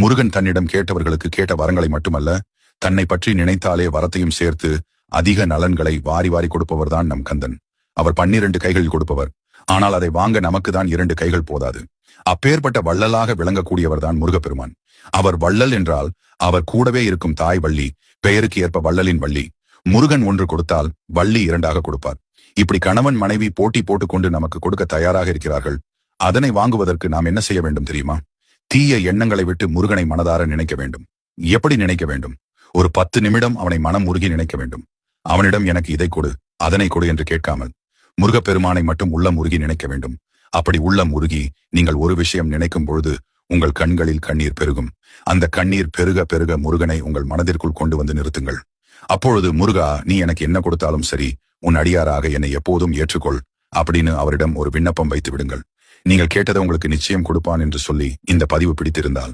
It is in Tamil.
முருகன் தன்னிடம் கேட்டவர்களுக்கு கேட்ட வரங்களை மட்டுமல்ல, தன்னை பற்றி நினைத்தாலே வரத்தையும் சேர்த்து அதிக நலன்களை வாரி வாரி கொடுப்பவர்தான் நம் கந்தன். அவர் 12 கைகள் கொடுப்பவர். ஆனால் அதை வாங்க நமக்கு தான் 2 கைகள் போதாது. அப்பேற்பட்ட வள்ளலாக விளங்கக்கூடியவர்தான் முருகப்பெருமான். அவர் வள்ளல் என்றால் அவர் கூடவே இருக்கும் தாய் வள்ளி, பெயருக்கு ஏற்ப வள்ளலின் வள்ளி. முருகன் 1 கொடுத்தால் வள்ளி 2ஆக கொடுப்பார். இப்படி கணவன் மனைவி போட்டி போட்டுக்கொண்டு நமக்கு கொடுக்க தயாராக இருக்கிறார்கள். அதனை வாங்குவதற்கு நாம் என்ன செய்ய வேண்டும் தெரியுமா? தீய எண்ணங்களை விட்டு முருகனை மனதார நினைக்க வேண்டும். எப்படி நினைக்க வேண்டும்? ஒரு 10 நிமிடம் அவனை மனம் உருகி நினைக்க வேண்டும். அவனிடம் எனக்கு இதை கொடு, அதனை கொடு என்று கேட்காமல் முருகப்பெருமானை மட்டும் உள்ளம் உருகி நினைக்க வேண்டும். அப்படி உள்ளம் உருகி நீங்கள் ஒரு விஷயம் நினைக்கும் பொழுது உங்கள் கண்களில் கண்ணீர் பெருகும். அந்த கண்ணீர் பெருக பெருக முருகனை உங்கள் மனதிற்குள் கொண்டு வந்து நிறுத்துங்கள். அப்பொழுது முருகா, நீ எனக்கு என்ன கொடுத்தாலும் சரி, உன் அடியாராக என்னை எப்போதும் ஏற்றுக்கொள் அப்படின்னு அவரிடம் ஒரு விண்ணப்பம் வைத்து விடுங்கள். நீங்கள் கேட்டதை உங்களுக்கு நிச்சயம் கொடுப்பான் என்று சொல்லி இந்த பதிவு பிடித்திருந்தால்